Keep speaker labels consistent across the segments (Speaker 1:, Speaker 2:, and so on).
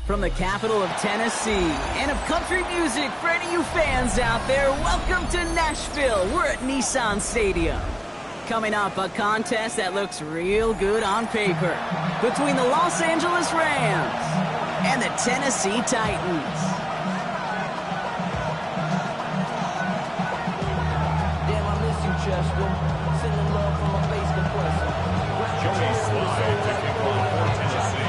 Speaker 1: From the capital of Tennessee and of country music for any of you fans out there, welcome to Nashville. We're at Nissan Stadium. Coming up, a contest that looks real good on paper between the Los Angeles Rams and the Tennessee Titans.
Speaker 2: Damn, I miss you, Chester. Sending love from my face compressor.
Speaker 3: Joey Slye taking on for Tennessee.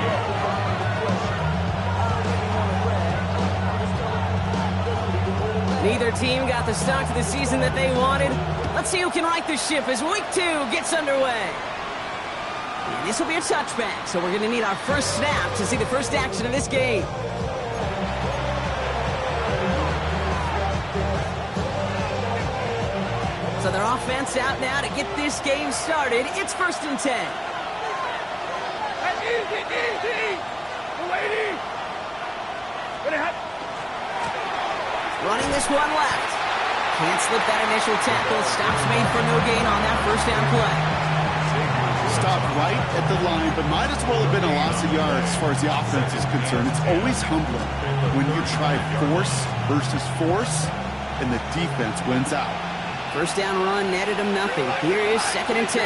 Speaker 1: Neither team got the start to the season that they wanted. Let's see who can right the ship as week 2 gets underway. And this will be a touchback, so we're going to need our first snap to see the first action of this game. So their offense out now to get this game started. It's 1st and 10.
Speaker 4: Easy. Waiting.
Speaker 1: Running this one left. Can't slip that initial tackle. Stops made for no gain on that first down play.
Speaker 5: Stopped right at the line, but might as well have been a loss of yards as far as the offense is concerned. It's always humbling when you try force versus force, and the defense wins out.
Speaker 1: First down run netted him nothing. Here is 2nd and 10.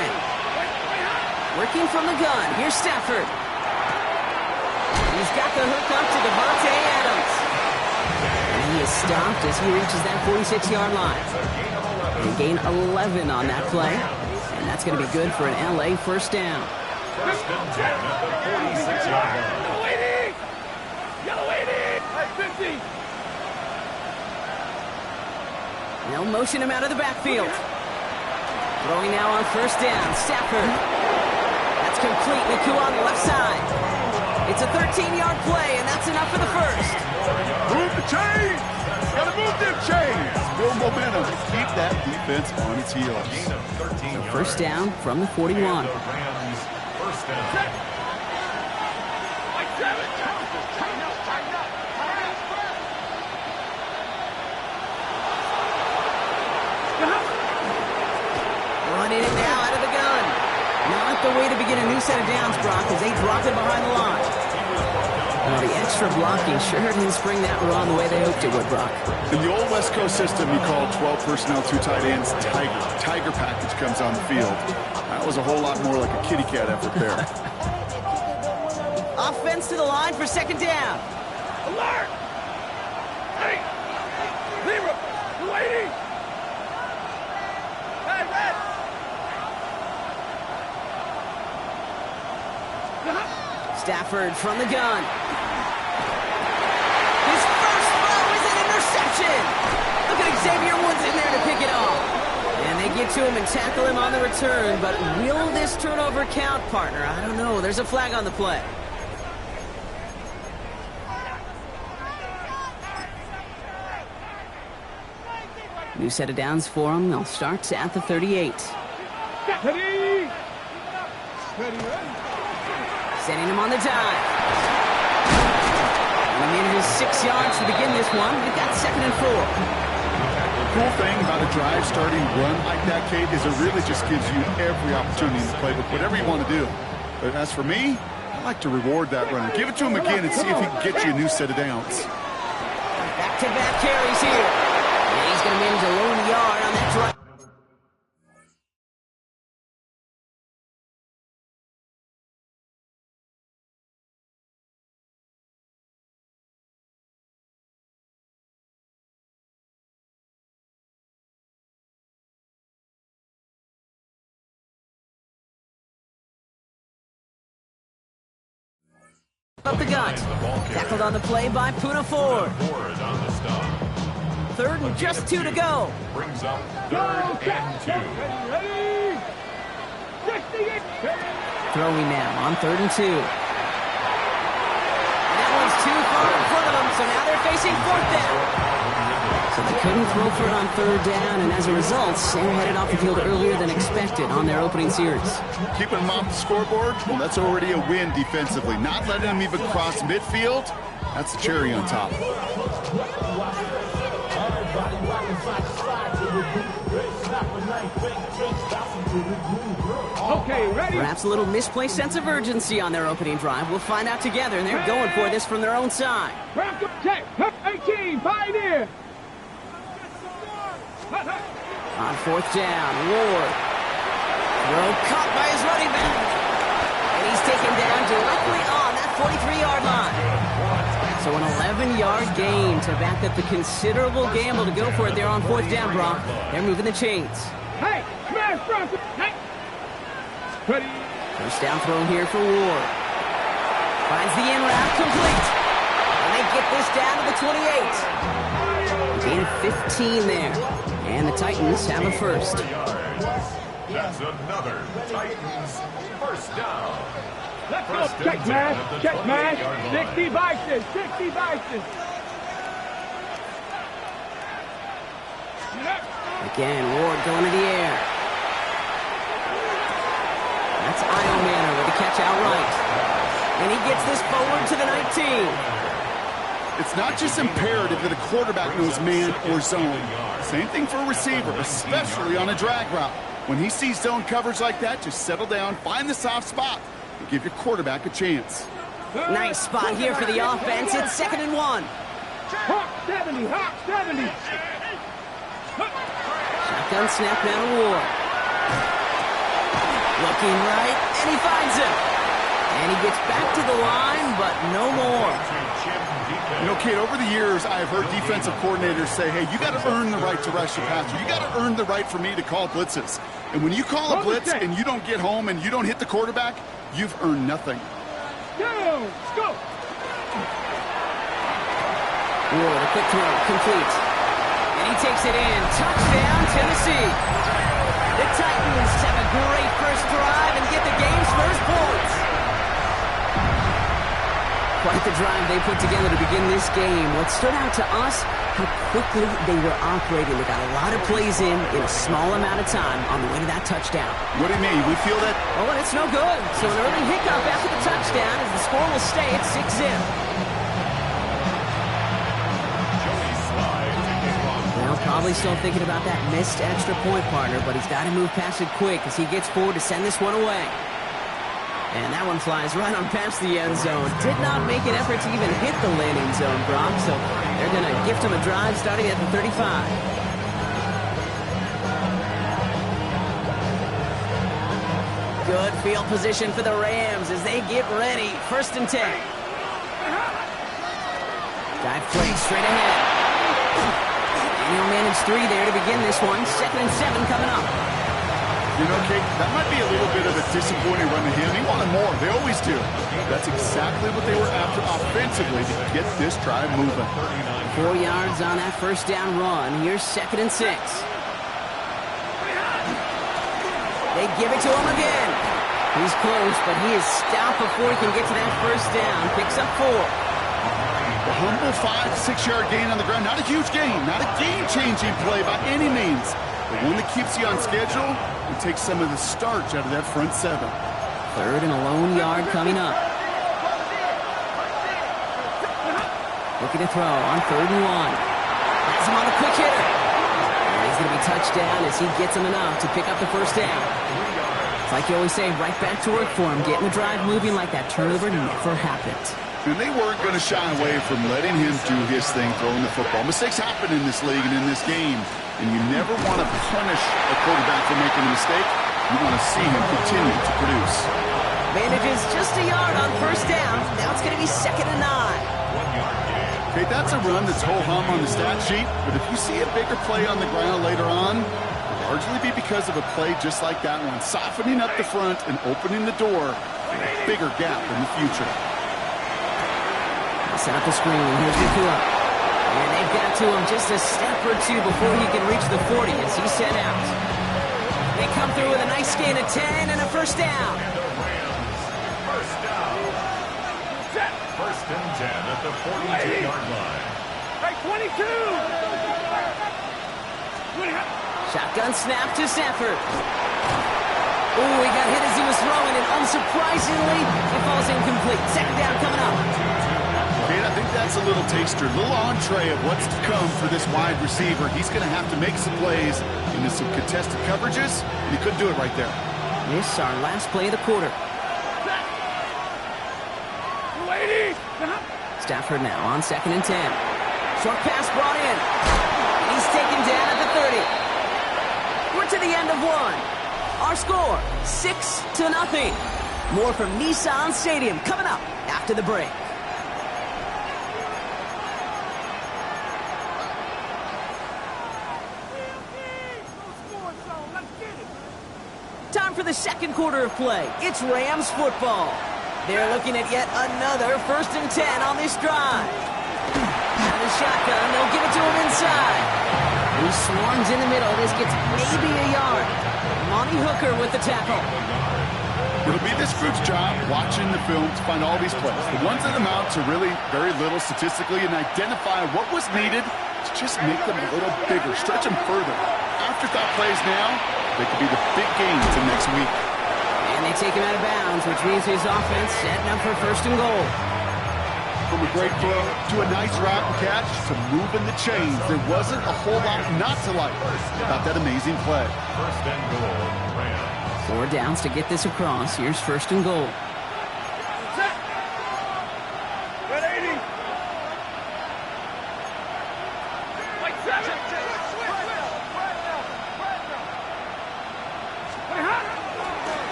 Speaker 1: Working from the gun. Here's Stafford. He's got the hook up to Devontae Adams. And he is stopped as he reaches that 46-yard line. And gain 11 on that play. And that's going to be good for an LA first down.
Speaker 3: 1st and 10 at the 46-yard line.
Speaker 4: Yellow 80. 50.
Speaker 1: They'll motion him out of the backfield. Throwing now on 1st down. Stafford. That's complete. Naku on the left side. It's a 13-yard play, and that's enough for the first.
Speaker 5: Move the chains! Gotta move them chains! Build momentum. Keep that defense on its heels.
Speaker 3: Gain of 13 yards.
Speaker 1: First down from the 41.
Speaker 3: The Rams, 1st down.
Speaker 1: Running it now out of the gun. Not the way to begin a new set of downs, Brock, as they drop it behind the line. Well, the extra blocking sure didn't spring that run the way they hoped it would, Brock.
Speaker 5: In the old West Coast system, you call 12 personnel, 2 tight ends, Tiger. Tiger package comes on the field. That was a whole lot more like a kitty cat effort there.
Speaker 1: Offense to the line for 2nd down.
Speaker 4: Alert! Hey! Libra! Waiting! Hey, Red!
Speaker 1: Stafford from the gun. His first throw is an interception. Look at Xavier Woods in there to pick it off. And they get to him and tackle him on the return. But will this turnover count, partner? I don't know. There's a flag on the play. New set of downs for them. They'll start at the 38.
Speaker 4: Steady!
Speaker 1: Sending him on the dive. And he made his 6 yards to begin this one. We've got 2nd and 4.
Speaker 5: The cool thing about a drive starting run like that, Kate, is it really just gives you every opportunity in the playbook, whatever you want to do. But as for me, I like to reward that runner. Give it to him again and see if he can get you a new set of downs.
Speaker 1: Back-to-back carries here. And he's going to manage a lone yard on that drive. Up the gut. Tackled on the play by Puna Ford.
Speaker 3: Ford on the stop.
Speaker 1: 3rd and just 2 to go.
Speaker 3: Brings up 3rd and 2.
Speaker 4: Ready! 68!
Speaker 1: Throwing now on 3rd and 2. And that one's too far in front of them, so now they're facing 4th down. So they couldn't throw for it on 3rd down, and as a result, they're headed off the field earlier than expected on their opening series.
Speaker 5: Keeping them off the scoreboard, well, that's already a win defensively. Not letting them even cross midfield, that's the cherry on top.
Speaker 4: Okay, ready?
Speaker 1: Perhaps a little misplaced sense of urgency on their opening drive. We'll find out together, and they're going for this from their own side.
Speaker 4: Round check. 18, Pioneer.
Speaker 1: On fourth down, Ward. Throw caught by his running back. And he's taken down directly on that 43-yard line. So an 11-yard gain to back up the considerable gamble to go for it there on fourth down, Brock. They're moving the chains.
Speaker 4: Hey, smash Bronco. Hey. Ready?
Speaker 1: First down throw here for Ward. Finds the in route, complete. And they get this down to the 28. Gain of 15 there. And the Titans have a first.
Speaker 3: That's another Titans first down.
Speaker 4: Let's go. Check man. Check man. 60 Bison. 60 Bison.
Speaker 1: Again, Ward going to the air. That's Io Manor with the catch outright. And he gets this forward to the 19.
Speaker 5: It's not just imperative that a quarterback knows man or zone. Same thing for a receiver, especially on a drag route. When he sees zone coverage like that, just settle down, find the soft spot, and give your quarterback a chance.
Speaker 1: Nice spot here for the offense. It's 2nd and 1.
Speaker 4: Hawk 70. Hawk 70.
Speaker 1: Shotgun snap now to Ward. Looking right, and he finds him. And he gets back to the line, but no more.
Speaker 5: You know, Kate, over the years, I have heard defensive coordinators say, hey, you got to earn the right to rush the passer. You got to earn the right for me to call blitzes. And when you call a blitz and you don't get home and you don't hit the quarterback, you've earned nothing.
Speaker 4: Go!
Speaker 1: Ward, a quick throw, complete. And he takes it in. Touchdown, Tennessee. The Titans have a great first drive and get the game's first points. Quite the drive they put together to begin this game. What stood out to us, how quickly they were operating. They got a lot of plays in a small amount of time on the way to that touchdown.
Speaker 5: What do you mean? We feel that?
Speaker 1: Oh, and it's no good. So an early hiccup after the touchdown as the score will stay at 6-zip. Well, probably still thinking about that missed extra point, partner, but he's got to move past it quick as he gets forward to send this one away. And that one flies right on past the end zone. Did not make an effort to even hit the landing zone, Brock, so they're going to gift him a drive starting at the 35. Good field position for the Rams as they get ready. 1st and 10. Dive play straight ahead. And he'll manage 3 there to begin this one. 2nd and 7 coming up.
Speaker 5: You know, Kate, that might be a little bit of a disappointing run to him. He wanted more. They always do. That's exactly what they were after offensively to get this drive moving.
Speaker 1: 4 yards on that first down run. Here's 2nd and 6. They give it to him again. He's close, but he is stopped before he can get to that first down. Picks up 4.
Speaker 5: A humble 5-6-yard gain on the ground. Not a huge gain. Not a game-changing play by any means. But one that keeps you on schedule and takes some of the starch out of that front 7.
Speaker 1: 3rd and a lone yard coming up. Looking to throw on 3rd and 1. Has him on the quick hitter. And he's going to be touched down as he gets him enough to pick up the first down. It's like you always say, right back to work for him. Getting the drive moving like that turnover never happened.
Speaker 5: And they weren't going to shy away from letting him do his thing, throwing the football. Mistakes happen in this league and in this game. And you never want to punish a quarterback for making a mistake. You want to see him continue to produce.
Speaker 1: Manages just a yard on first down. Now it's going to be 2nd and 9.
Speaker 5: Okay, that's a run that's ho-hum on the stat sheet. But if you see a bigger play on the ground later on, it'll largely be because of a play just like that one. Softening up the front and opening the door for a bigger gap in the future.
Speaker 1: Set up the screen. Here's WK2. And they've got to him just a step or 2 before he can reach the 40 as he's sent out. They come through with a nice gain of 10 and a first down.
Speaker 3: First down. 1st and 10 at the 42-yard line.
Speaker 4: Hey, 22.
Speaker 1: Shotgun snap to Stafford. Oh, he got hit as he was throwing, and unsurprisingly, it falls incomplete. 2nd down coming up.
Speaker 5: Okay, I think that's a little taster, a little entree of what's to come for this wide receiver. He's going to have to make some plays into some contested coverages, and he couldn't do it right there.
Speaker 1: This is our last play of the quarter. Stafford now on 2nd and 10. Short pass brought in. He's taken down at the 30. We're to the end of one. Our score, 6-0. More from Nissan Stadium coming up after the break. Time for the second quarter of play. It's Rams football. They're looking at yet another 1st and 10 on this drive. Out of the shotgun, they'll give it to him inside. He swarms in the middle. This gets maybe a yard. Monty Hooker with the tackle.
Speaker 5: It'll be this group's job watching the film to find all these plays. The ones that amount to really very little statistically and identify what was needed to just make them a little bigger, stretch them further. Afterthought plays now, they could be the big games in next week.
Speaker 1: And they take him out of bounds, which means his offense setting up for 1st and goal.
Speaker 5: From a great throw to a nice route and catch to moving the chains, there wasn't a whole lot not to like about that amazing play.
Speaker 3: 1st and goal, Rams.
Speaker 1: 4 downs to get this across. Here's 1st and goal.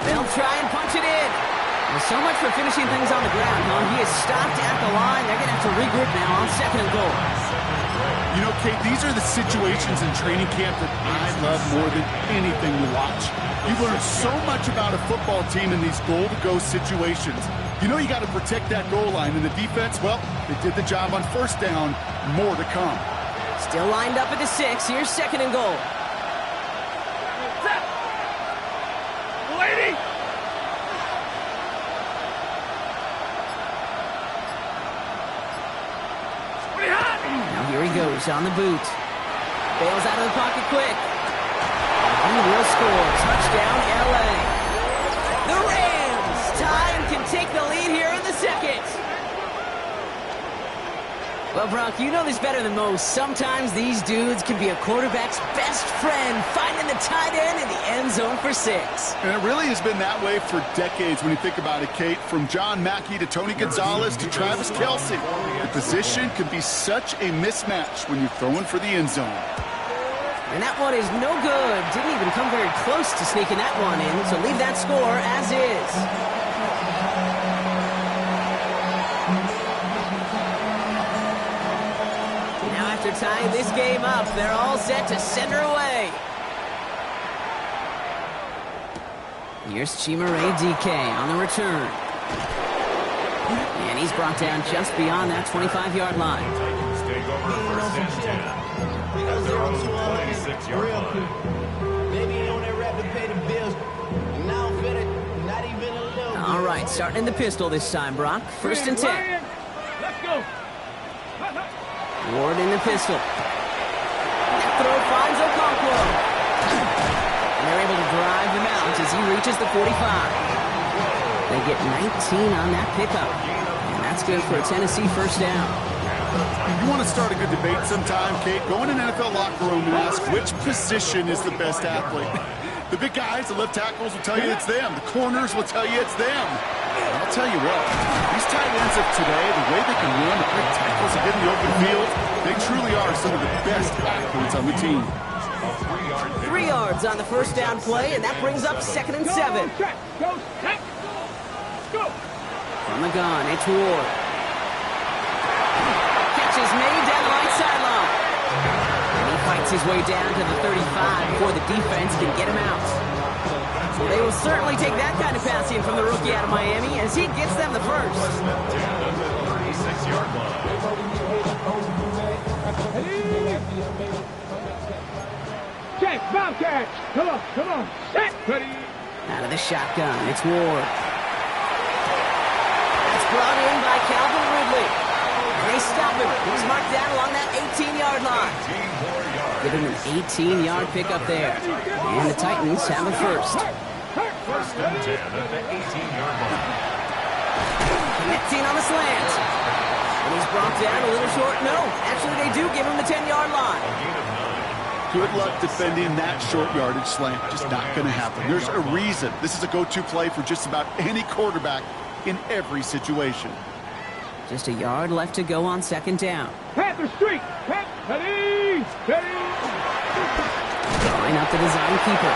Speaker 1: They'll try and punch it in. Well, so much for finishing things on the ground, huh? He is stopped at the line. They're going to have to regroup now on 2nd and goal.
Speaker 5: You know, Kate, these are the situations in training camp that I love more than anything to watch. You learn so much about a football team in these goal-to-go situations. You know you got to protect that goal line, and the defense, well, they did the job on 1st down. More to come.
Speaker 1: Still lined up at the 6. Here's 2nd and goal. Now here he goes on the boot. Bails out of the pocket quick. He will score. Touchdown, LA. The Rams tie and can take the lead here in the 2nd. Well, Brock, you know this better than most. Sometimes these dudes can be a quarterback's best friend, finding the tight end in the end zone for 6.
Speaker 5: And it really has been that way for decades when you think about it, Kate. From John Mackey to Tony Gonzalez to Travis Kelce. The position can be such a mismatch when you're throwing for the end zone.
Speaker 1: And that one is no good. Didn't even come very close to sneaking that one in, so leave that score as is. After tying this game up, they're all set to send her away. Here's Chimere DK on the return. And he's brought down just beyond that 25-yard line.
Speaker 3: Titans take over 1st and 10 at their own 26-yard line.
Speaker 2: Maybe you don't have to pay the bills. Now fit it, not even a little.
Speaker 1: All right, starting in the pistol this time, Brock. 1st and 10.
Speaker 4: Let's go.
Speaker 1: Ward in the pistol. That throw finds Okonkwo. And they're able to drive him out as he reaches the 45. They get 19 on that pickup. And that's good for a Tennessee 1st down.
Speaker 5: You want to start a good debate sometime, Kate? Go in an NFL locker room and ask which position is the best athlete. The big guys, the left tackles will tell you it's them. The corners will tell you it's them. And I'll tell you what, these tight ends of today, the way they can run, the quick tackles and get in the open field, they truly are some of the best athletes on the team.
Speaker 1: 3 yards on the 1st down play, and that brings up 2nd and 7.
Speaker 4: Go.
Speaker 1: From the gun, it's Ward. Catch is made down the right sideline. And he fights his way down to the 35 before the defense can get him out. They will certainly take that kind of passing from the rookie out of Miami as he gets them the 1st.
Speaker 3: 36-yard line.
Speaker 4: Check, Bobcats. Come on. Set. Ready.
Speaker 1: Out of the shotgun, it's Ward. That's brought in by Calvin Ridley. And they stop him. He's marked down along that 18-yard line. Give him an 18-yard pickup there. And the Titans have a 1st.
Speaker 3: 1st and 10 at the 18-yard line.
Speaker 1: Connecting on the slant. And he's brought down a little short. No, actually they do give him the 10-yard line.
Speaker 5: Good luck defending that short yardage slant. Just not going to happen. There's a reason. This is a go-to play for just about any quarterback in every situation.
Speaker 1: Just a yard left to go on second down.
Speaker 4: Panther Street! Ready!
Speaker 1: Line up the design keeper.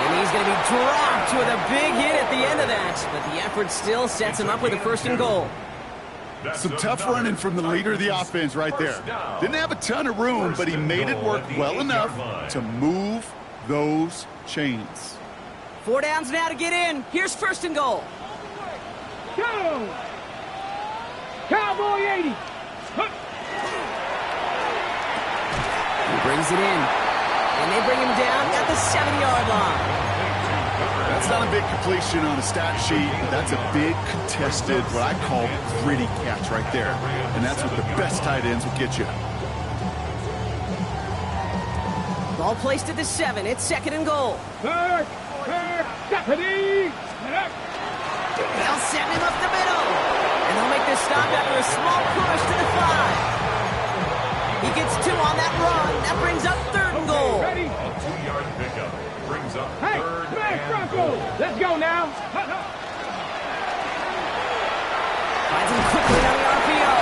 Speaker 1: And he's going to be dropped with a big hit at the end of that. But the effort still sets him up with a 1st and goal.
Speaker 5: Some tough running from the leader of the offense right there. Didn't have a ton of room, but he made it work well enough to move those chains.
Speaker 1: 4 downs now to get in. Here's 1st and goal.
Speaker 4: Go! Cowboy 80!
Speaker 1: He brings it in. And they bring him down at the 7-yard line.
Speaker 5: That's not a big completion on a stat sheet. That's a big contested, what I call gritty catch right there. And that's what the best tight ends will get you.
Speaker 1: Ball placed at the 7. It's 2nd and goal.
Speaker 4: Deputy!
Speaker 1: They'll send him up the middle. And they'll make this stop after a small push to the 5. He gets 2 on that run. That brings up 3rd and goal.
Speaker 4: Ready?
Speaker 3: A 2-yard pickup brings up
Speaker 4: Hey,
Speaker 3: 3rd
Speaker 4: smash
Speaker 3: and
Speaker 4: Bronco!
Speaker 3: goal.
Speaker 4: Let's go now!
Speaker 1: Finds him quickly on the RPO.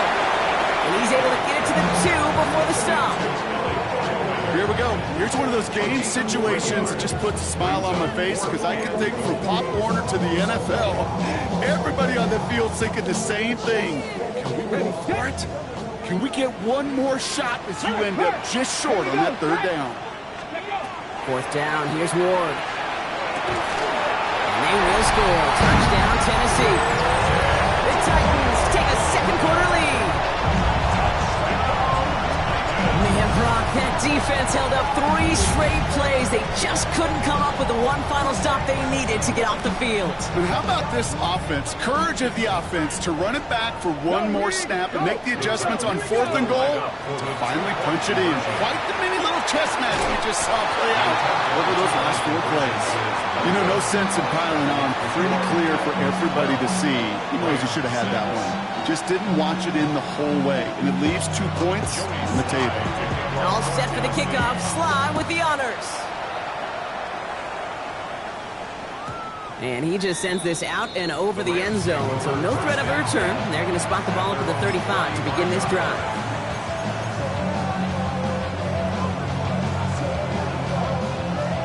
Speaker 1: And he's able to get it to the 2 before the stop.
Speaker 5: Here we go. Here's one of those game situations that just puts a smile on my face because I can think from Pop Warner to the NFL. Everybody on the field thinking the same thing. Can we go for it? Can we get one more shot as you end up just short on that 3rd down?
Speaker 1: 4th down. Here's Ward. And they will score. Touchdown, Tennessee. The Titans take a 2nd quarter lead. Man, Brock, that defense held up 3 straight plays. They just couldn't come up with the one final stop they needed to get off the field.
Speaker 5: But how about this offense? Courage of the offense to run it back for one more snap and make the adjustments on 4th and goal to finally punch it in. Quite the mini little chess match we just saw play out over those last 4 plays. You know, no sense in piling on. Pretty clear for everybody to see. He knows he should have had that one. Just didn't watch it in the whole way. And it leaves 2 points on the table.
Speaker 1: All set for the kickoff. Sly with the honors. And he just sends this out and over the end zone. So no threat of a return. They're going to spot the ball up at the 35 to begin this drive.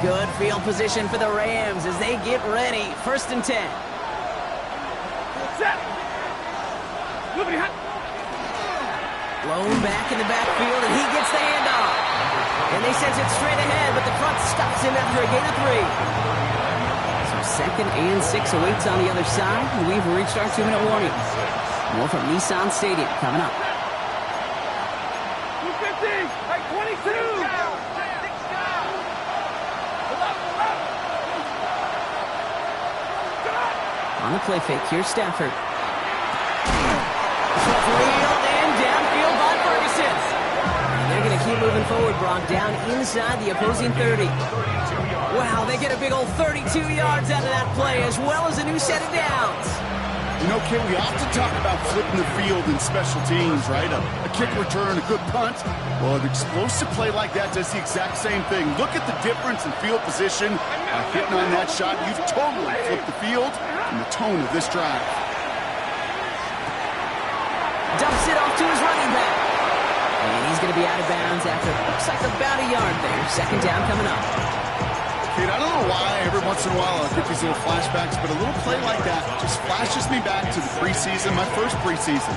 Speaker 1: Good field position for the Rams as they get ready. 1st and 10.
Speaker 4: Set!
Speaker 1: Blown back in the backfield, and he gets the handoff. And they send it straight ahead, but the front stops him after a gain of 3. So 2nd and 6 awaits on the other side, and we've reached our 2-minute warning. More from Nissan Stadium coming up.
Speaker 4: 250! Like 22!
Speaker 1: On the play fake, here's Stafford. Reeled in downfield by Ferguson. And they're going to keep moving forward, Brock, down inside the opposing 30. Wow, they get a big old 32 yards out of that play, as well as a new set of downs.
Speaker 5: You know, Ken, we often talk about flipping the field in special teams, right? A kick return, a good punt. Well, an explosive play like that does the exact same thing. Look at the difference in field position. By hitting on that shot, you've totally flipped the field and the tone of this drive.
Speaker 1: Dumps it off to his running back. And he's going to be out of bounds after looks like about a yard there. 2nd down coming up.
Speaker 5: Kate, I don't know why every once in a while I get these little flashbacks, but a little play like that just flashes me back to the preseason, my first preseason.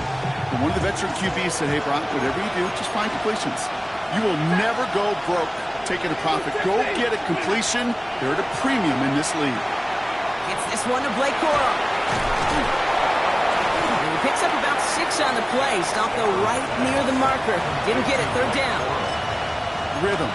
Speaker 5: And one of the veteran QBs said, hey, Brock, whatever you do, just find completions. You will never go broke taking a profit. Go get a completion. They're at a premium in this league.
Speaker 1: Gets this one to Blake Corum. And he picks up about 6 on the play. Stopped though right near the marker. Didn't get it. 3rd down.
Speaker 5: Rhythm.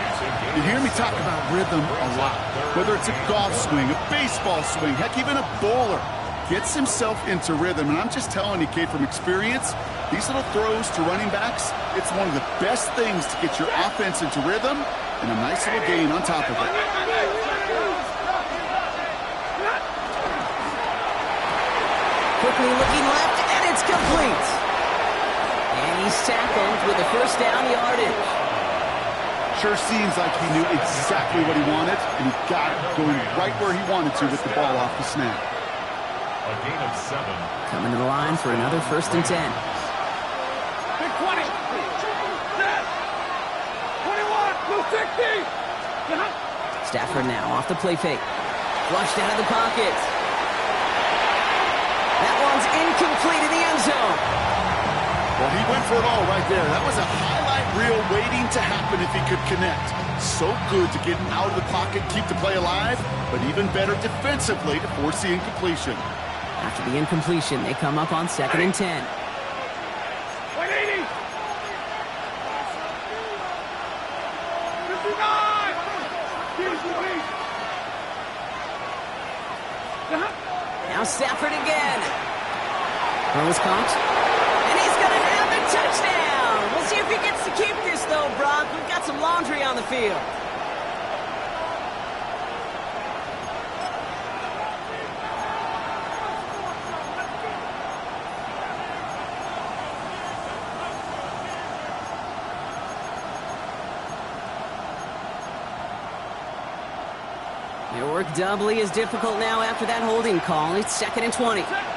Speaker 5: You hear me talk about rhythm a lot. Whether it's a golf swing, a baseball swing, heck, even a bowler gets himself into rhythm. And I'm just telling you, Kate, from experience, these little throws to running backs, it's one of the best things to get your offense into rhythm and a nice little gain on top of it. Quickly
Speaker 1: looking left, and it's complete. And tackled with a first down yardage.
Speaker 5: Sure seems like he knew exactly what he wanted, and he got it going right where he wanted to with the ball off the snap.
Speaker 3: A gain of 7.
Speaker 1: Coming to the line for another 1st and 10.
Speaker 4: Big 20. Set. 21. Blue 60.
Speaker 1: Stafford now off the play fake. Flushed out of the pocket. That one's incomplete in the end zone.
Speaker 5: Well, he went for it all right there. That was a highlight reel waiting to happen if he could connect. So good to get out of the pocket, keep the play alive, but even better defensively to force the incompletion.
Speaker 1: After the incompletion, they come up on 2nd and 10.
Speaker 4: 180. 59.
Speaker 1: Now Stafford again. Throw is caught. And he's going to have the touchdown. We'll see if he gets to keep this, though, Brock. We've got some laundry on the field. Their work doubly as difficult now after that holding call. It's 2nd and 20.
Speaker 4: 280.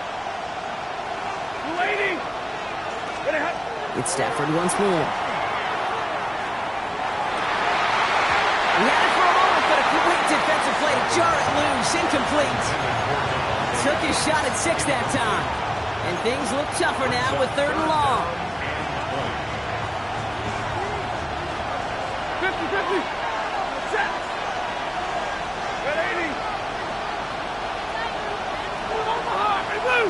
Speaker 1: It's Stafford once more. He had it for a moment, but a quick defensive play to jar it loose. Incomplete. Took his shot at 6 that time. And things look tougher now with 3rd and long.
Speaker 4: 50-50. Set. 180. Blue.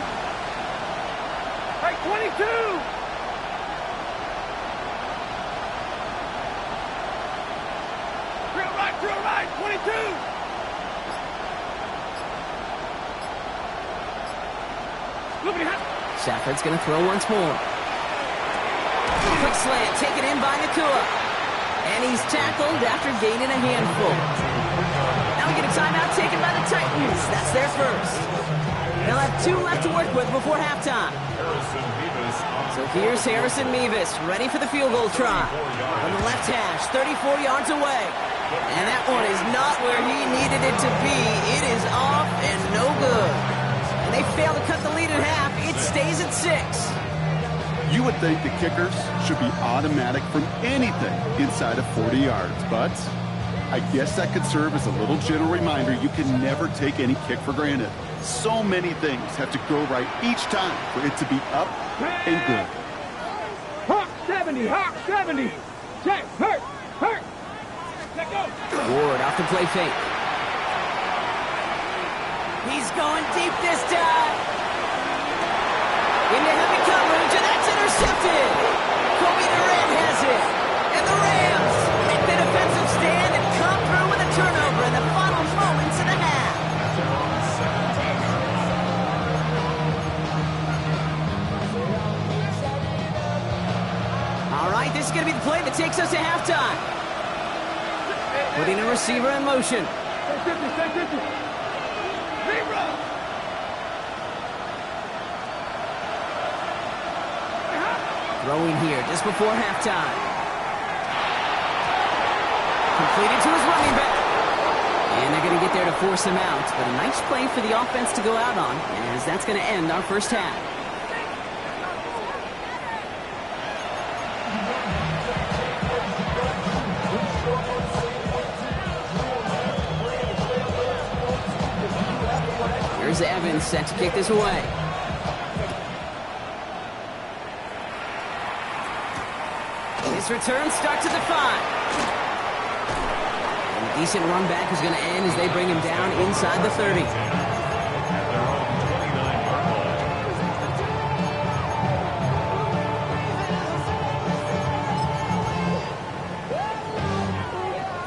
Speaker 4: Right, 22. Drill right, 22.
Speaker 1: Stafford's going to throw once more. Quick slant, taken in by Nakua. And he's tackled after gaining a handful. Now we get a timeout taken by the Titans. That's their first. They'll have 2 left to work with before halftime. So here's Harrison Mevis, ready for the field goal try. On the left hash, 34 yards away. And that one is not where he needed it to be. It is off and no good. And they fail to cut the lead in half. It stays at 6.
Speaker 5: You would think the kickers should be automatic from anything inside of 40 yards, but I guess that could serve as a little gentle reminder you can never take any kick for granted. So many things have to go right each time for it to be up and good.
Speaker 4: Hawk 70, Hawk 70. Check, hurt. Let go.
Speaker 1: Ward off the play fake. He's going deep this time. Into heavy coverage, and that's intercepted. Kobe Durant has it. And the Rams make the defensive stand and come through with a turnover in the final moments of the half. All right, this is going to be the play that takes us to halftime. Putting a receiver in motion. Throwing here just before halftime. Completed to his running back. And they're going to get there to force him out. But a nice play for the offense to go out on, as that's going to end our first half. Here's Evans set to kick this away. His return starts at the 5. And a decent run back is going to end as they bring him down inside the 30.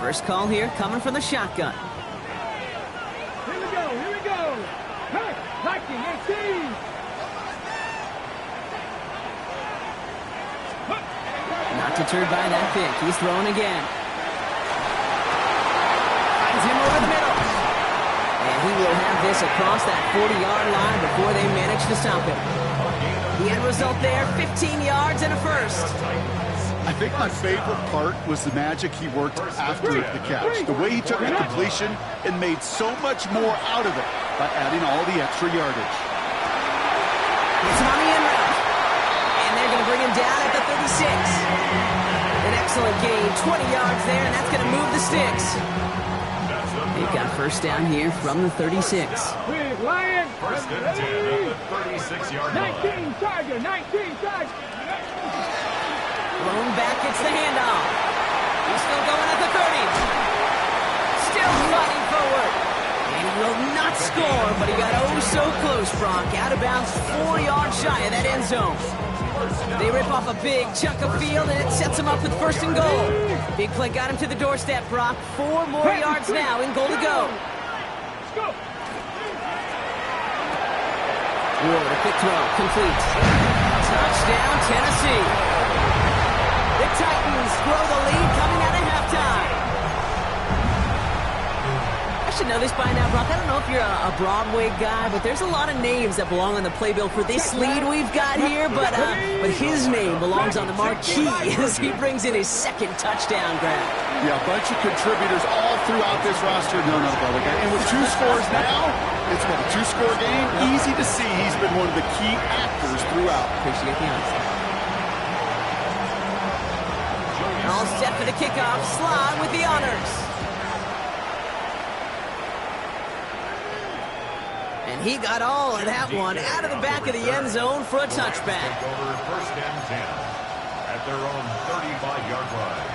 Speaker 1: First call here coming from the shotgun.
Speaker 4: Here we go. Hurt, Viking 18.
Speaker 1: Not deterred by that pick. He's throwing again. Finds him over the middle. And he will have this across that 40-yard line before they manage to stop him. The end result there, 15 yards and a first.
Speaker 5: I think my favorite part was the magic he worked after the catch. The way he took the completion and made so much more out of it by adding all the extra yardage.
Speaker 1: It's on the end route. And they're going to bring him down at the 36. An excellent gain, 20 yards there, and that's going to move the sticks. They've got first down here from the 36.
Speaker 4: Big Lion.
Speaker 3: First and 10 at the 36-yard line.
Speaker 4: 19 Tiger, 19 Tiger.
Speaker 1: Blown back, gets the handoff. He's still going at the 30. Still fighting forward. And he will not score, but he got oh so close, Brock. Out of bounds, 4 yards shy of that end zone. They rip off a big chunk of field, and it sets him up with first and goal. Big play got him to the doorstep, Brock. 4 more yards now in goal to go. Ward, a quick throw, complete. Touchdown, Tennessee. The Titans grow the lead coming out of halftime. I should know this by now, Brock. I don't know if you're a Broadway guy, but there's a lot of names that belong on the playbill for this lead we've got here, but his name belongs on the marquee as he brings in his second touchdown grab.
Speaker 5: Yeah, a bunch of contributors all throughout this roster. No, brother guy. And with 2 scores now, it's what, a 2-score game? Easy to see he's been one of the key actors throughout.
Speaker 1: Appreciate the honesty. All set for the kickoff. Slot with the honors. And he got all of that one out of the back of the end zone for a touchback.
Speaker 3: Over first and 10 at their own 35-yard line.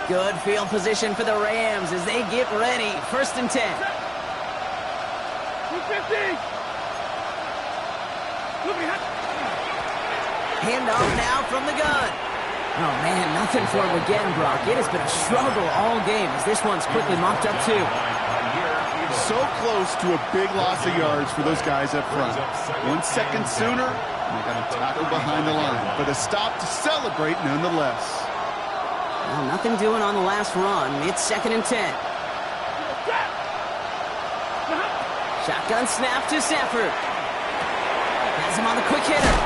Speaker 1: Good field position for the Rams as they get ready. First and 10.
Speaker 4: 250.
Speaker 1: Handoff now from the gun. Oh, man, nothing for him again, Brock. It has been a struggle all game as this one's quickly mopped up, too.
Speaker 5: So close to a big loss of yards for those guys up front. 1 second sooner, and they got a tackle behind the line. But a stop to celebrate nonetheless.
Speaker 1: Well, nothing doing on the last run. It's second and 10. Shotgun snap to Stafford. Has him on the quick hitter.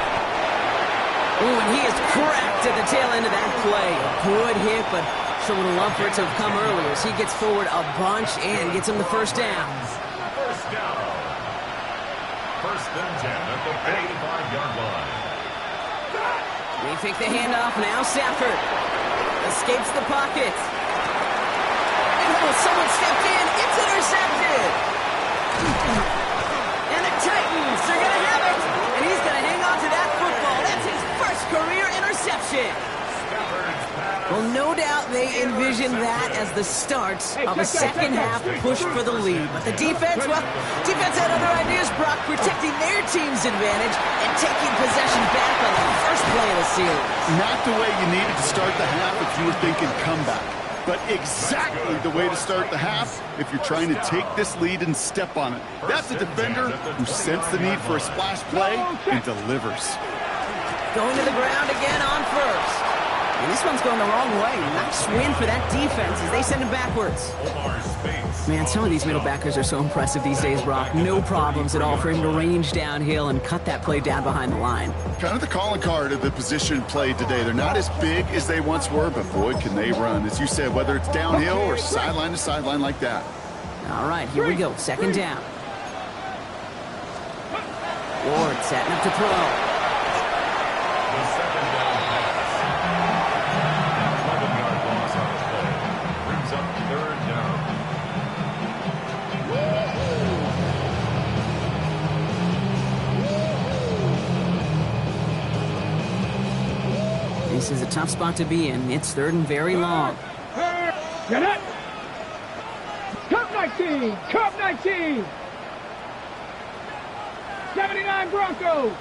Speaker 1: Ooh, and he is cracked at the tail end of that play. A good hit, but sure would have loved for it to have come earlier as he gets forward a bunch and gets him the first down.
Speaker 3: First down. First and 10 at the 35-yard line.
Speaker 1: We take the handoff now. Stafford escapes the pocket. Oh, someone stepped in. It's intercepted. And the Titans are going to have it. And he's going to hang on to that football. That's his first career interception. Well, no doubt they envision that as the start of a second half push for the lead. But the defense, well, defense had other ideas, Brock, protecting their team's advantage and taking possession back on the first play of the series.
Speaker 5: Not the way you needed to start the half if you were thinking comeback, but exactly the way to start the half if you're trying to take this lead and step on it. That's a defender who sensed the need for a splash play and delivers.
Speaker 1: Going to the ground again on first. And this one's going the wrong way. Nice win for that defense as they send him backwards. Man, some of these middle backers are so impressive these days, Brock. No problems at all for him to range downhill and cut that play down behind the line.
Speaker 5: Kind of the calling card of the position played today. They're not as big as they once were, but boy, can they run. As you said, whether it's downhill or sideline to sideline like that.
Speaker 1: All right, here we go. Second down. Ward setting up to throw. This is a tough spot to be in. It's third and very long.
Speaker 4: Get it! Cup 19! Cup 19! 79 Broncos!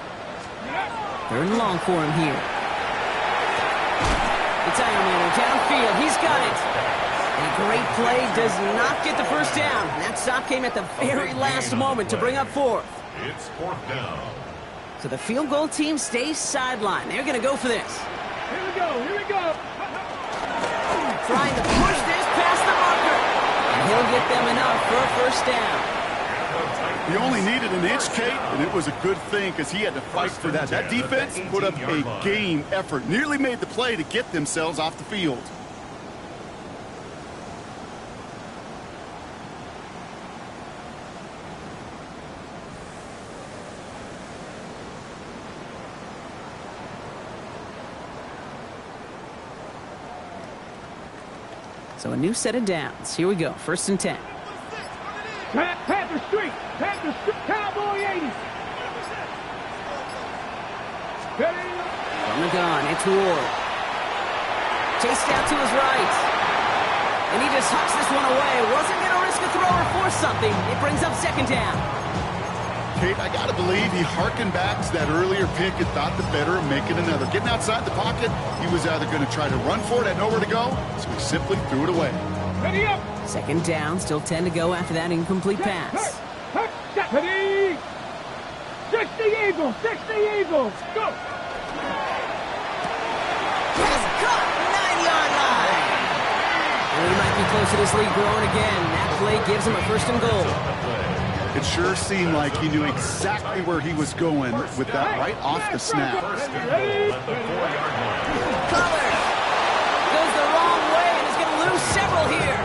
Speaker 1: Third and long for him here. It's Ironman downfield. He's got it. A great play does not get the first down. And that stop came at the very last moment to bring up fourth.
Speaker 3: It's fourth down.
Speaker 1: So the field goal team stays sidelined. They're going to go for this.
Speaker 4: Here we go, here we go!
Speaker 1: Trying to push this past the marker. And he'll get them enough for a first down.
Speaker 5: He only needed an inch, Kate, and it was a good thing because he had to fight for that. That defense put up a game effort, nearly made the play to get themselves off the field.
Speaker 1: So a new set of downs. Here we go, 1st and 10.
Speaker 4: Panther Street, Cowboy 80.
Speaker 1: From the gun, it's Ward. Chased out to his right. And he just hucks this one away. Wasn't going to risk a throw or force something. It brings up 2nd down.
Speaker 5: Kate, I got to believe he harkened back to that earlier pick and thought the better of making another. Getting outside the pocket, he was either going to try to run for it, had nowhere to go, so he simply threw it away.
Speaker 4: Ready up.
Speaker 1: 2nd down, still 10 to go after that incomplete pass.
Speaker 4: Ready. 60 Eagles, 60 Eagles. Go.
Speaker 1: Pass caught, 9-yard line. And he might be close to this lead growing again. That play gives him a 1st and goal.
Speaker 5: It sure seemed like he knew exactly where he was going with that right off the snap.
Speaker 1: Collar goes the wrong way and is going to lose several here.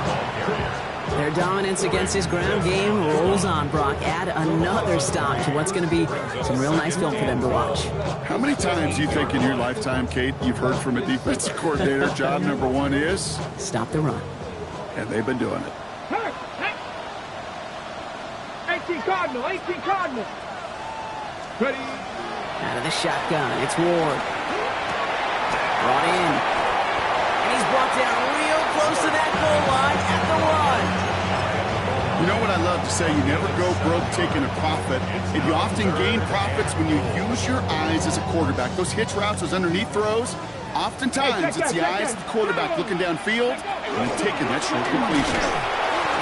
Speaker 1: Their dominance against his ground game rolls on, Brock. Add another stop to what's going to be some real nice film for them to watch.
Speaker 5: How many times do you think in your lifetime, Kate, you've heard from a defensive coordinator, job number 1 is?
Speaker 1: Stop the run.
Speaker 5: And they've been doing it.
Speaker 4: 18 Cardinal, 18 Cardinal. Ready.
Speaker 1: Out of the shotgun, it's Ward. Brought in. And he's brought down real close to that goal line at the run.
Speaker 5: You know what I love to say? You never go broke taking a profit. And you often gain profits when you use your eyes as a quarterback. Those hitch routes, those underneath throws, oftentimes it's the eyes of the quarterback looking downfield and taking that short completion.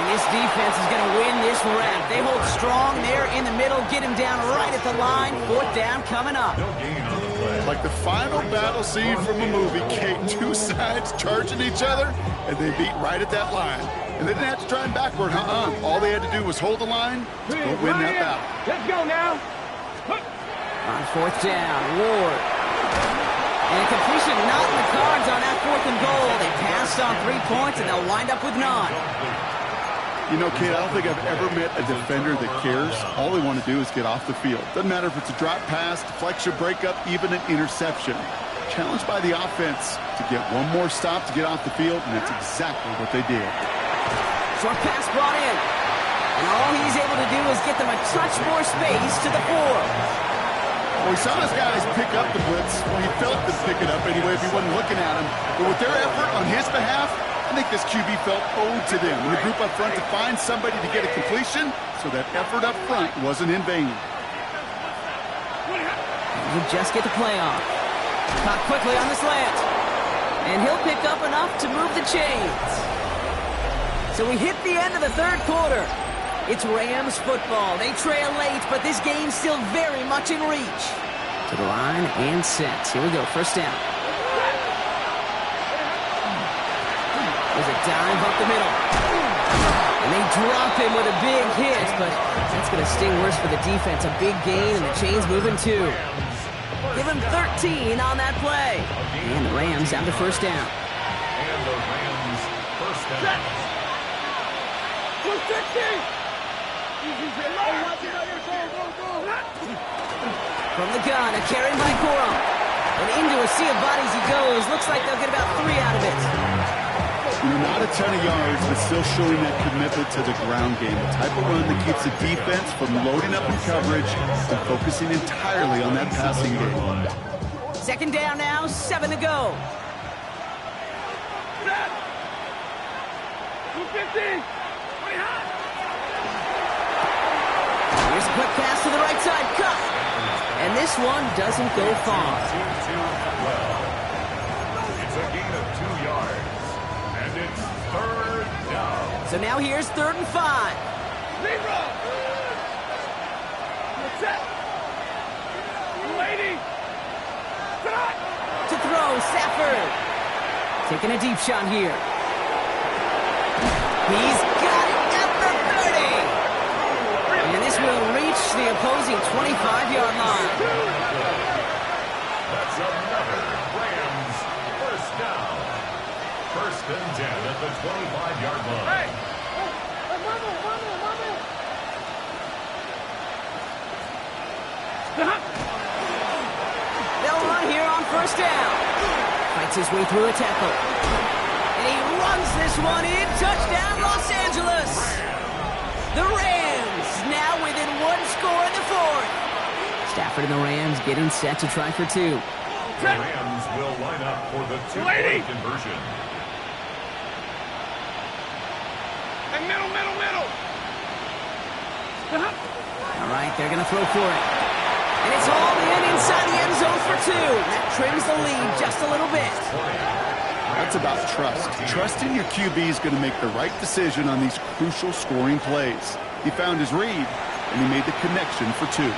Speaker 1: And this defense is going to win this round. They hold strong there in the middle, get him down right at the line. 4th down coming up.
Speaker 5: Like the final battle scene from a movie, Kate, 2 sides charging each other, and they beat right at that line. And they didn't have to try and backward, All they had to do was hold the line to go win that battle.
Speaker 4: Let's go now.
Speaker 1: On 4th down, Ward. And completion not in the cards on that 4th and goal. They passed on 3 points, and they'll wind up with none.
Speaker 5: You know, Kate, I don't think I've ever met a defender that cares. All they want to do is get off the field. Doesn't matter if it's a drop pass, deflection, breakup, even an interception. Challenged by the offense to get one more stop to get off the field, and that's exactly what they did.
Speaker 1: Short pass brought in. And all he's able to do is get them a touch more space to the 4.
Speaker 5: Well, we saw those guys pick up the blitz. Well, he felt them pick it up anyway if he wasn't looking at him. But with their effort on his behalf, I think this QB felt owed to them and the group up front to find somebody to get a completion, so that effort up front wasn't in vain.
Speaker 1: He'll just get the play off. Caught quickly on the slant. And he'll pick up enough to move the chains. So we hit the end of the 3rd quarter. It's Rams football. They trail late, but this game's still very much in reach. To the line and set. Here we go, 1st down. There's a dive up the middle. And they drop him with a big hit, but that's going to sting worse for the defense. A big gain, and the chain's moving too. Give him 13 on that play. And the Rams have the 1st down.
Speaker 3: And the Rams 1st down.
Speaker 4: 260.
Speaker 1: From the gun, a carry by Corum. And into a sea of bodies he goes. Looks like they'll get about 3 out of it.
Speaker 5: Not a ton of yards, but still showing that commitment to the ground game. The type of run that keeps the defense from loading up in coverage and focusing entirely on that passing game.
Speaker 1: 2nd down now, 7 to go.
Speaker 4: 250.
Speaker 1: Here's a quick pass to the right side, cut. And this one doesn't go far.
Speaker 3: It's a gain of 2 yards. And it's 3rd down.
Speaker 1: So now here's 3rd and 5. To throw, Stafford. Taking a deep shot here. He's got it at the 30. And this the opposing 25-yard line.
Speaker 3: That's another Rams first down. First and 10 at the 25-yard line.
Speaker 1: They'll run here on first down. Fights his way through a tackle. And he runs this one in. Touchdown, Los Angeles. The Rams now within one score in the fourth. Stafford and the Rams getting set to try for two.
Speaker 3: The Rams will line up for the two-point conversion.
Speaker 4: And middle.
Speaker 1: All right, they're going to throw for it. And it's all in inside the end zone for two. That trims the lead just a little bit.
Speaker 5: That's about trust. Trusting your QB is going to make the right decision on these crucial scoring plays. He found his read, and he made the connection for two.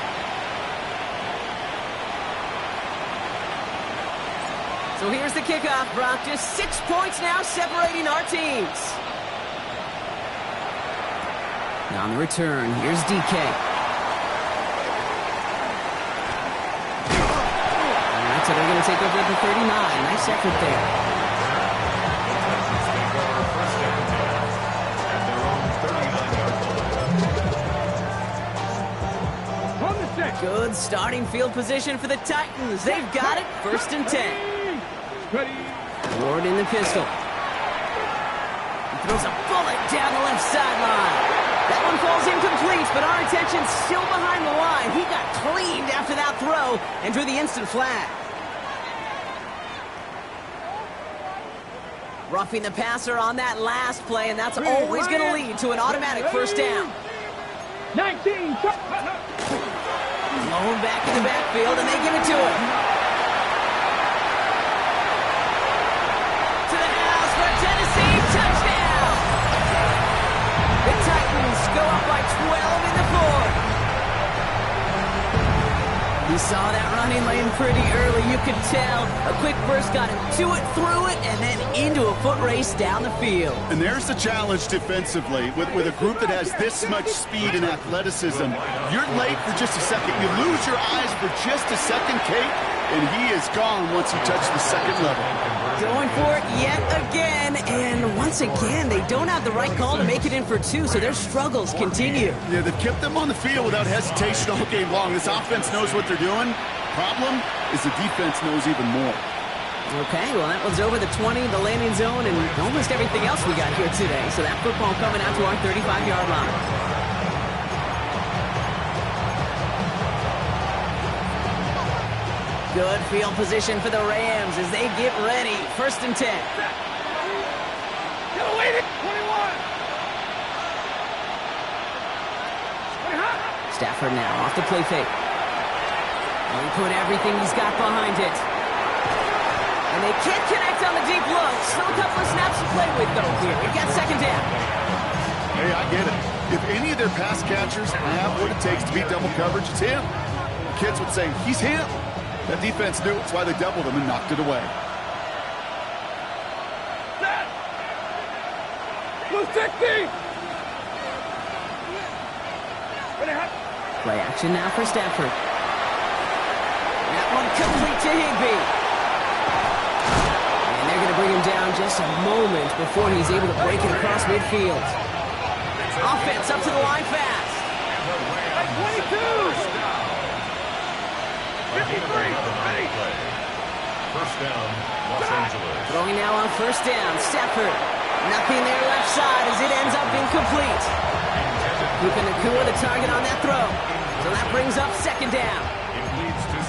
Speaker 1: So here's the kickoff, Brock. Just 6 points now separating our teams. Now on the return, here's DK. All right, so they're going to take over at the 39. Nice effort there. Good starting field position for the Titans. They've got it. First and 10. Ward in the pistol. He throws a bullet down the left sideline. That one falls incomplete, but our attention's still behind the line. He got cleaned after that throw and drew the instant flag. Roughing the passer on that last play, and that's always going to lead to an automatic first down.
Speaker 4: 19.
Speaker 1: Blown back in the backfield, and they give it to him. To the house for a Tennessee touchdown. The Titans go up by 12 in the fourth. He saw that running lane pretty early, you could tell. A quick burst got him to it, through it, and then into a foot race down the field.
Speaker 5: And there's the challenge defensively. With a group that has this much speed and athleticism, you're late for just a second. You lose your eyes for just a second, Kate, and he is gone once you touch the second level.
Speaker 1: Going for it yet again, and once again, they don't have the right call to make it in for two, so their struggles continue.
Speaker 5: Yeah, they've kept them on the field without hesitation all game long. This offense knows what they're doing. Problem is the defense knows even more.
Speaker 1: Okay, well, that one's over the 20, the landing zone, and almost everything else we got here today. So that football coming out to our 35-yard line. Good field position for the Rams as they get ready. First and 10.
Speaker 4: Get away, 21.
Speaker 1: Stafford now off the play fake. He put everything he's got behind it. And they can't connect on the deep look. Still a couple of snaps to play with, though, here. We've got second down.
Speaker 5: Hey, I get it. If any of their pass catchers have what it takes to beat double coverage, it's him. The kids would say, he's him. That defense knew it's why they doubled him and knocked it away.
Speaker 4: Blue 60.
Speaker 1: Play action now for Stafford. That one complete to Higbee. And they're going to bring him down just a moment before he's able to break it across midfield. Offense up to the line fast.
Speaker 4: 22. 53.
Speaker 3: First down, Los Angeles.
Speaker 1: Throwing now on first down. Stafford. Nothing there left side as it ends up incomplete. Keeping Nakua the target on that throw. So that brings up second down.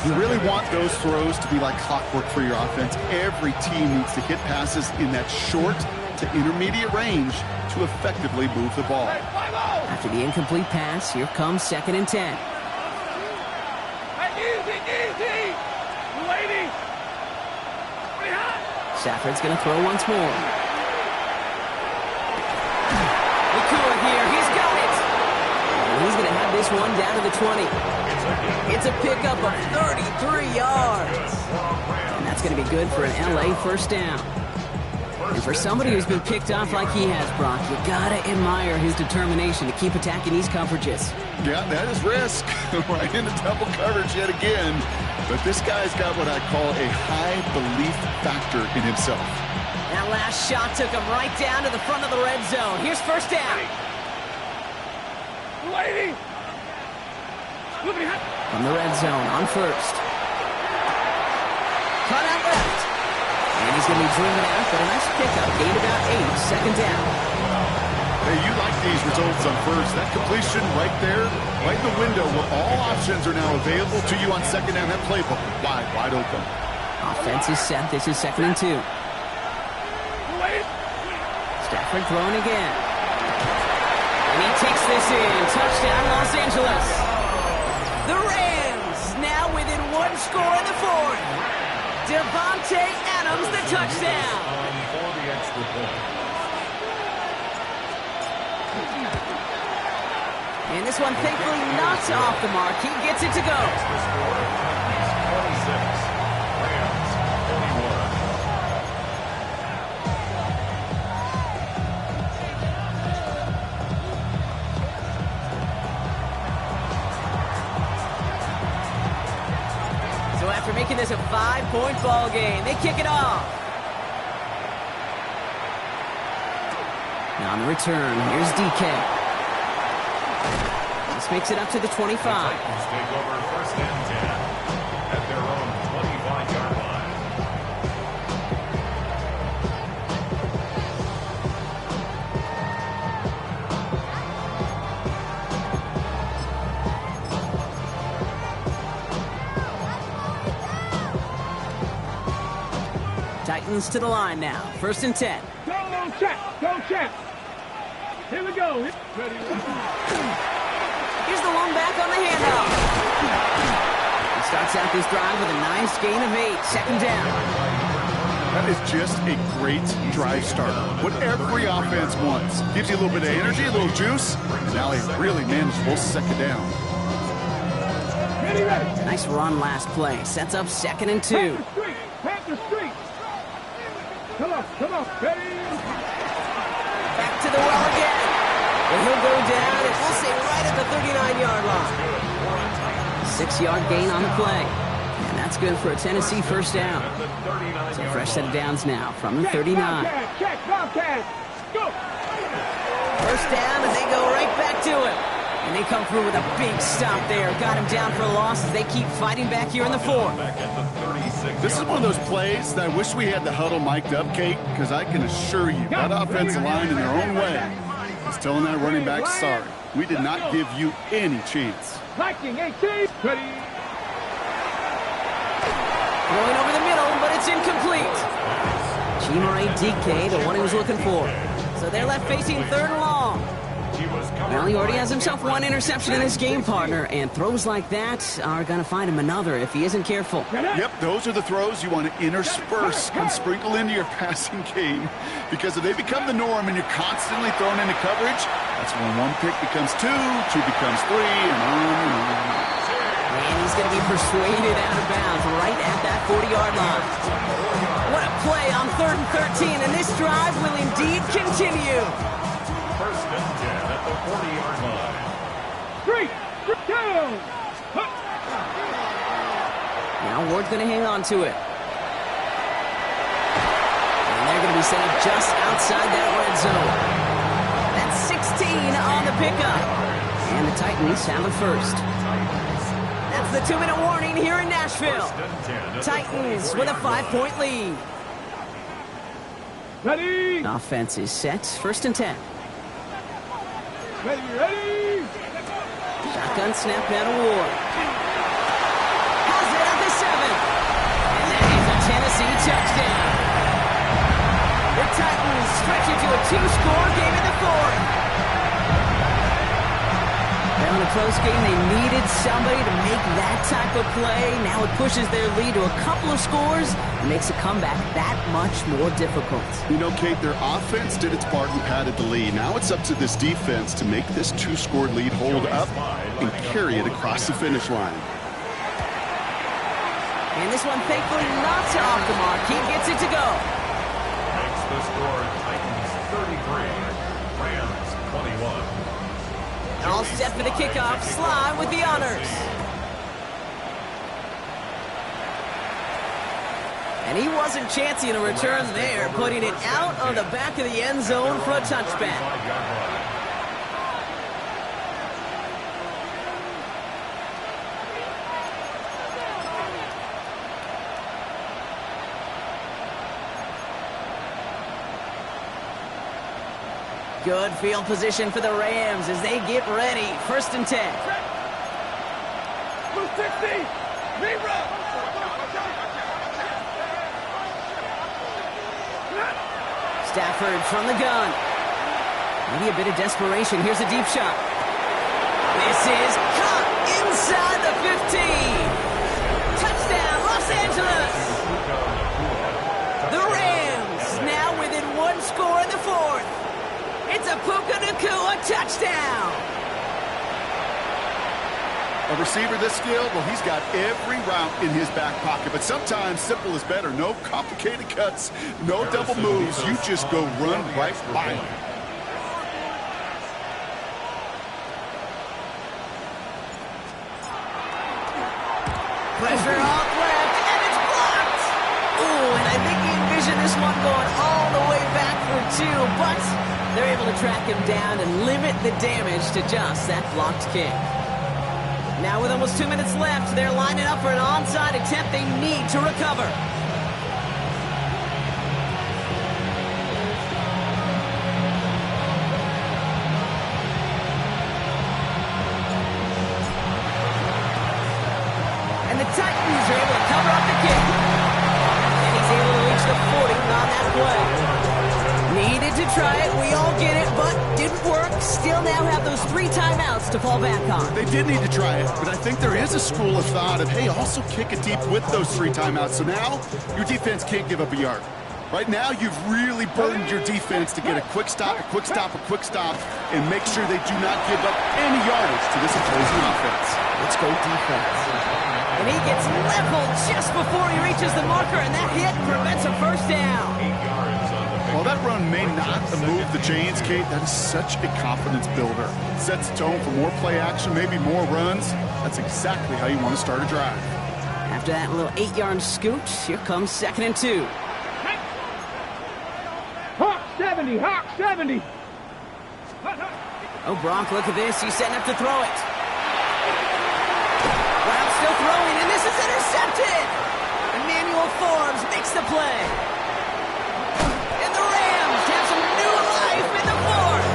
Speaker 5: You really want those throws to be like clockwork for your offense. Every team needs to hit passes in that short to intermediate range to effectively move the ball.
Speaker 1: After the incomplete pass, here comes second and 10.
Speaker 4: Easy. Lady.
Speaker 1: Stafford's going to throw once more. Nakua here. He's got it. And he's going to have this one down to the 20. It's a pickup of 33 yards. And that's going to be good for an LA first down. And for somebody who's been picked off like he has, Brock, you gotta admire his determination to keep attacking these coverages.
Speaker 5: Yeah, that is risk. Right into double coverage yet again. But this guy's got what I call a high belief factor in himself.
Speaker 1: That last shot took him right down to the front of the red zone. Here's first down.
Speaker 4: Lady!
Speaker 1: From the red zone on first. Cut out left. And he's going to be driven out, but a nice pickup. Gain about 8, second down.
Speaker 5: Hey, you like these results on first. That completion right there, right in the window where all options are now available to you on second down. That playbook wide open.
Speaker 1: Offense is set. This is 2nd and 2. Stafford throwing again. And he takes this in. Touchdown, Los Angeles. The Rams now within 1 score in the 4th. Devontae Adams, the touchdown.
Speaker 3: For the extra point.
Speaker 1: And this one, thankfully, not off the mark. He gets it to go.
Speaker 3: The score, 26. Rams, 41.
Speaker 1: So after making this a 5-point ball game, they kick it off. Now on the return, here's DK. This makes it up to the 25.
Speaker 3: Titans take over 1st and 10 at their own 25-yard line.
Speaker 1: Titans to the line now. 1st and 10.
Speaker 4: Go, Champ! Go, Champ! Here we go. Ready.
Speaker 1: Here's the one back on the handoff. He starts out this drive with a nice gain of 8. 2nd down.
Speaker 5: That is just a great drive starter. What every offense wants. Gives you a little bit of energy, a little juice, and now a really manageable 2nd down.
Speaker 4: Ready.
Speaker 1: Nice run last play. Sets up 2nd and 2.
Speaker 4: Panther Street. Come on. Ready.
Speaker 1: Back to the well again. And he'll go down, and we'll say right at the 39-yard line. 6-yard gain on the play. And that's good for a Tennessee 1st down. So fresh set of downs now from the 39.
Speaker 4: Check, Bobcat. Go.
Speaker 1: 1st down, and they go right back to it. And they come through with a big stop there. Got him down for a loss as they keep fighting back here in the 4th.
Speaker 5: This is one of those plays that I wish we had the huddle mic'd up, Kate, because I can assure you that offensive line in their own way is telling that running back, sorry, we did not give you any chance.
Speaker 4: Viking 18. Ready.
Speaker 1: Throwing over the middle, but it's incomplete. Chimere DK, the one he was looking for. So they're left facing 3rd and long. Well, he already has himself 1 interception in this game, partner, and throws like that are going to find him another if he isn't careful.
Speaker 5: Yep, those are the throws you want to intersperse and sprinkle into your passing game, because if they become the norm and you're constantly thrown into coverage, that's when 1 pick becomes 2, 2 becomes 3, and on and on.
Speaker 1: And he's going to be persuaded out of bounds right at that 40-yard line. What a play on 3rd and 13, and this drive will indeed continue.
Speaker 3: 1st and 10 at the 40-yard line.
Speaker 4: 3, 2.
Speaker 1: Now Ward's going to hang on to it. And they're going to be set up just outside that red zone. That's 16 on the pickup. And the Titans have it 1st. That's the 2-minute warning here in Nashville. Titans with a 5-point lead.
Speaker 4: Ready.
Speaker 1: Offense is set. 1st and 10.
Speaker 4: Ready.
Speaker 1: Shotgun snap out of Ward. Has it at the 7. And that is a Tennessee touchdown. The Titans stretch it to a 2-score game in the 4th. Well, in a close game, they needed somebody to make that type of play. Now it pushes their lead to a couple of scores and makes a comeback that much more difficult.
Speaker 5: You know, Kate, their offense did its part and padded the lead. Now it's up to this defense to make this 2-score lead hold up and carry it across the finish line.
Speaker 1: And this one, thankfully, not off the mark. He gets it to go.
Speaker 3: the score, Titans 33, Rams 21.
Speaker 1: All set for the kickoff. Sly with the honors. And he wasn't chancing a return there, putting it out on the back of the end zone for a touchback. Good field position for the Rams as they get ready. 1st and 10.
Speaker 4: Blue 60. Rerun.
Speaker 1: Stafford from the gun. Maybe a bit of desperation. Here's a deep shot. This is caught inside the 15. Touchdown, Los Angeles. The Rams now within 1 score in the 4th. It's a Puka Nacua touchdown.
Speaker 5: A receiver this skilled, well, he's got every route in his back pocket. But sometimes simple is better. No complicated cuts, no double moves. You just go run right by him.
Speaker 1: Pressure off left, and it's blocked. Ooh, and I think he envisioned this one going all the way back for 2, but they're able to track him down and limit the damage to just that blocked kick. Now with almost 2 minutes left, they're lining up for an onside attempt they need to recover. And the Titans are able to cover up the kick. And he's able to reach the 40 on that play. Needed to try it, we all get it, but didn't work. Still now have those 3 timeouts to fall back on.
Speaker 5: They did need to try it, but I think there is a school of thought of, hey, also kick it deep with those 3 timeouts. So now your defense can't give up a yard. Right now, you've really burdened your defense to get a quick stop, a quick stop, a quick stop, and make sure they do not give up any yardage to this opposing offense.
Speaker 1: Let's go defense. And he gets leveled just before he reaches the marker, and that hit prevents a 1st down.
Speaker 3: 8 yards on the
Speaker 5: While that run may not move the chains, Kate, that is such a confidence builder. Sets the tone for more play action, maybe more runs. That's exactly how you want to start a drive.
Speaker 1: After that little 8-yard scoot, here comes 2nd and 2.
Speaker 4: Hawk 70. Hawk 70.
Speaker 1: Oh, Bronk, look at this. He's setting up to throw it. Brown still throwing, and this is intercepted. Emmanuel Forbes makes the play. And the Rams have some new life in the 4th.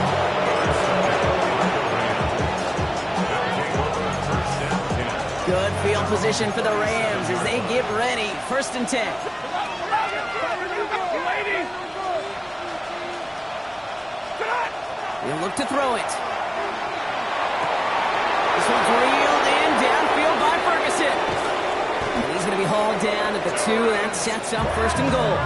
Speaker 1: Good field position for the Rams as they get ready. 1st and 10. He'll look to throw it. This one's reeled in downfield by Ferguson. And he's going to be hauled down at the 2. That sets up 1st and goal.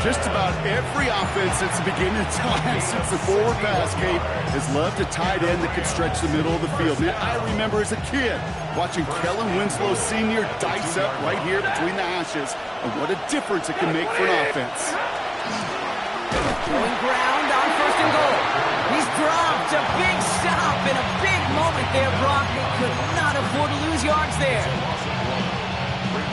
Speaker 5: Just about every offense since the beginning of time, since the forward pass, Kate, has loved a tight end that could stretch the middle of the field. Now, I remember as a kid watching Kellen Winslow Sr. dice up right here between the hashes, and what a difference it can make for an offense.
Speaker 1: Going ground on 1st and goal. He's dropped a big stop in a big moment there, Brock. They could not afford to lose yards there.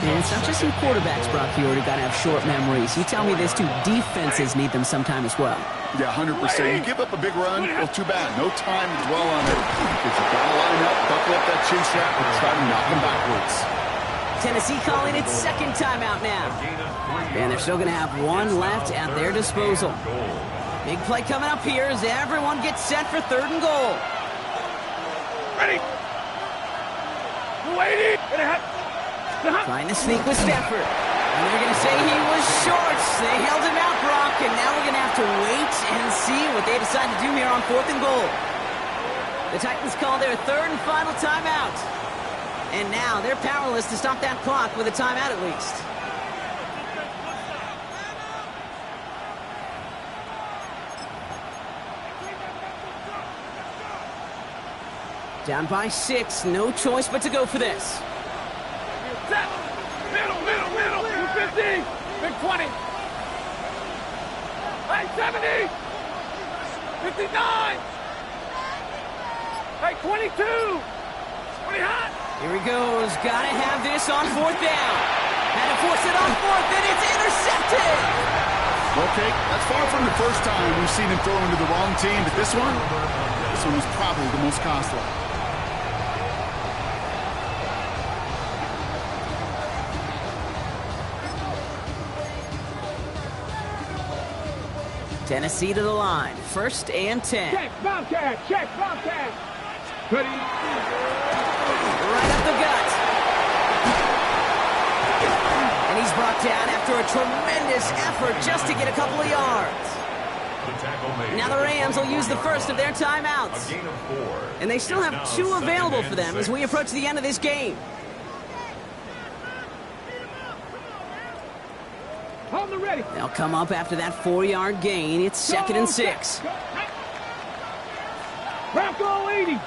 Speaker 1: And it's not just some quarterbacks, Brock, you already got to have short memories. You tell me this too, defenses need them sometime as well.
Speaker 5: Yeah, 100%. You give up a big run, well, too bad. No time to dwell on it. Because you got to line up, buckle up that chin strap, and try to knock them backwards.
Speaker 1: Tennessee calling its 2nd timeout now. And they're still going to have 1 left at their disposal. Big play coming up here as everyone gets set for 3rd and goal.
Speaker 4: Ready. Waiting.
Speaker 1: Trying to sneak with Stafford. And they're going to say he was short. They held him out, Brock, and now we're going to have to wait and see what they decide to do here on 4th and goal. The Titans call their 3rd and final timeout. And now they're powerless to stop that clock with a timeout at least. Down by 6, no choice but to go for this.
Speaker 4: Middle. 15. Big 20. Hey, 70! 59! Hey, 22! 20 hot!
Speaker 1: Here he goes. Gotta have this on fourth down. Had to force it on fourth, and it's intercepted!
Speaker 5: Well, Kate, that's far from the first time we've seen him throw into the wrong team, but this one was probably the most costly.
Speaker 1: Tennessee to the line. 1st and 10.
Speaker 4: Check, Bobcat! Check, Bobcat! Ready?
Speaker 1: Right up the gut. And he's brought down after a tremendous effort just to get a couple of yards. Now the Rams will use the first of their timeouts. And they still have 2 available for them as we approach the end of this game.
Speaker 4: Hold the ready.
Speaker 1: They'll come up after that 4-yard gain. It's 2nd and 6.
Speaker 4: Bronco 80.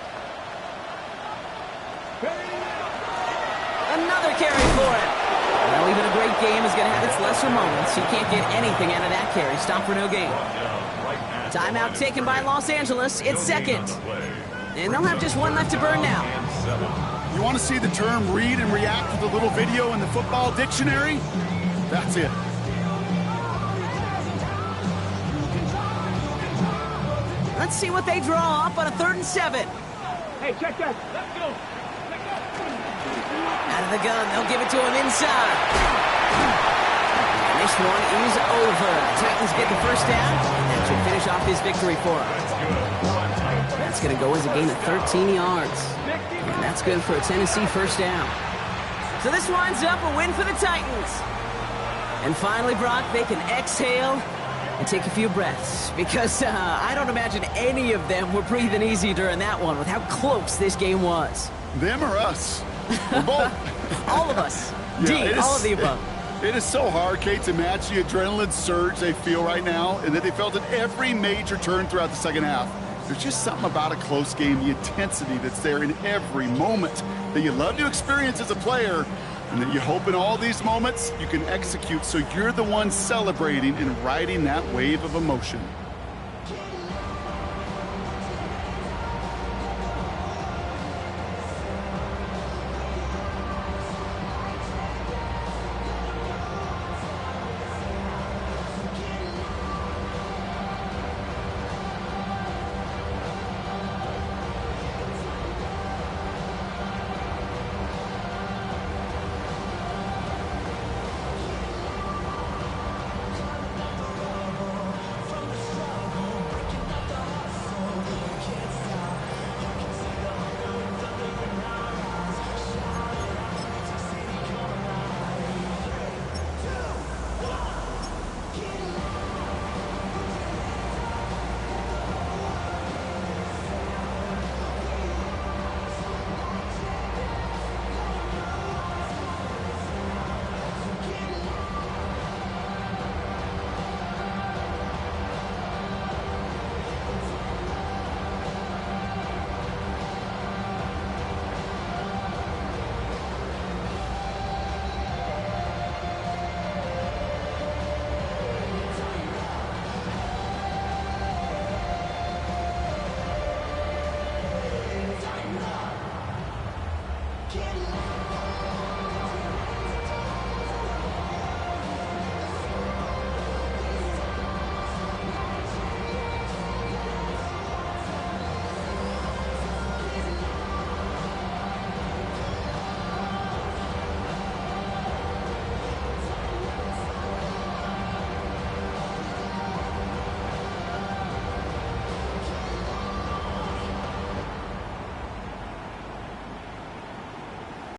Speaker 1: Another carry for him. Well, even a great game is going to have its lesser moments. He can't get anything out of that carry. Stop for no gain. Timeout taken by Los Angeles. It's 2nd. And they'll have just 1 left to burn now.
Speaker 5: You want to see the term read and react with a little video in the football dictionary? That's it.
Speaker 1: Let's see what they draw up on a 3rd and 7.
Speaker 4: Hey, check that. Let's go.
Speaker 1: Out of the gun, they'll give it to him inside. And this one is over. Titans get the first down, and that should finish off this victory for them. That's going to go as a gain of 13 yards. And that's good for a Tennessee first down. So this winds up a win for the Titans. And finally, Brock, they can exhale and take a few breaths, because I don't imagine any of them were breathing easy during that one with how close this game was.
Speaker 5: Them or us? We're both.
Speaker 1: All of us.
Speaker 5: Yeah,
Speaker 1: all of the above.
Speaker 5: It is so hard, Kate, to match the adrenaline surge they feel right now and that they felt at every major turn throughout the second half. There's just something about a close game, the intensity that's there in every moment that you love to experience as a player, and that you hope in all these moments you can execute so you're the one celebrating and riding that wave of emotion.